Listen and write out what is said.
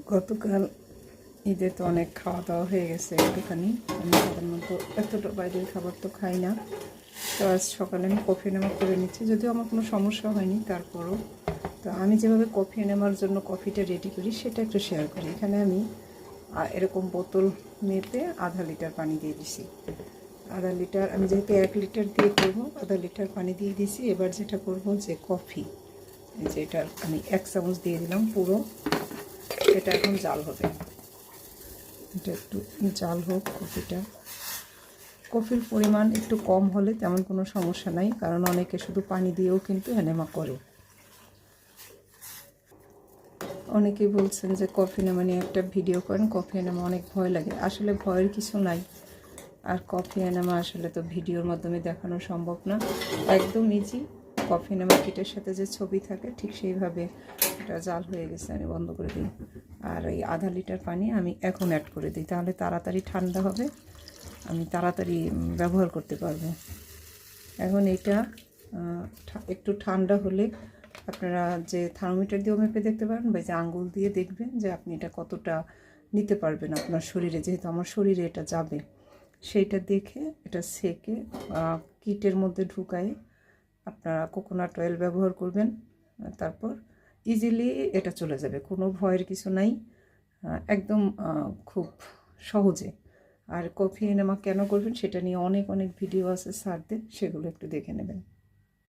গতকাল ঈদে তো অনেক খাওয়া দাওয়া হয়ে গেছে একটুখানি। আমি সাধারণত এতটা বাইরের খাবার তো খাই না। তো আজ সকালে আমি কফি নেওয়া করে নিচ্ছি, যদিও আমার কোনো সমস্যা হয়নি, তারপরও তো আমি যেভাবে কফি নেওয়ার জন্য কফিটা রেডি করি সেটা একটু শেয়ার করি। এখানে আমি এরকম বোতল মেপে আধা লিটার পানি দিয়ে দিছি। আধা লিটার, আমি যেহেতু 1 লিটার দিয়ে করবো, আধা লিটার পানি দিয়ে দিছি। এবার যেটা করব যে কফি, যেটা আমি 1 চামচ দিয়ে দিলাম পুরো, এটা এখন জাল হবে। এটা একটু জাল হোক কফিটা। কফির পরিমাণ একটু কম হলে তেমন কোনো সমস্যা নাই, কারণ অনেকে শুধু পানি দিয়েও কিন্তু এনেমা করে। অনেকেই বলছেন যে কফি এনেমা নিয়ে একটা ভিডিও করেন, কফি এনেমা অনেক ভয় লাগে। আসলে ভয়ের কিছু নাই। আর কফি এনেমা আসলে তো ভিডিওর মাধ্যমে দেখানো সম্ভব না, একদম ইজি। কফি এনেমা কিটের সাথে যে ছবি থাকে ঠিক সেইভাবে এটা জাল হয়ে গেছে, আমি বন্ধ করে দিই। আর এই আধা লিটার পানি আমি এখন অ্যাড করে দিই, তাহলে তাড়াতাড়ি ঠান্ডা হবে, আমি তাড়াতাড়ি ব্যবহার করতে পারবো। এখন এটা একটু ঠান্ডা হলে আপনারা যে থার্মোমিটার দিয়েও মেপে দেখতে পারেন, বা যে আঙ্গুল দিয়ে দেখবেন যে আপনি এটা কতটা নিতে পারবেন আপনার শরীরে, যেহেতু আমার শরীরে এটা যাবে। সেইটা দেখে এটা সেকে কিটের মধ্যে ঢুকায়ে আপনারা কোকোনাট অয়েল ব্যবহার করবেন, তারপর ইজিলি এটা চলে যাবে, কোনো ভয়ের কিছু নাই, একদম খুব সহজে। আর কফি এনেমা কেন করবেন সেটা নিয়ে অনেক ভিডিও আছে, সার দেন, সেগুলো একটু দেখে নেবেন।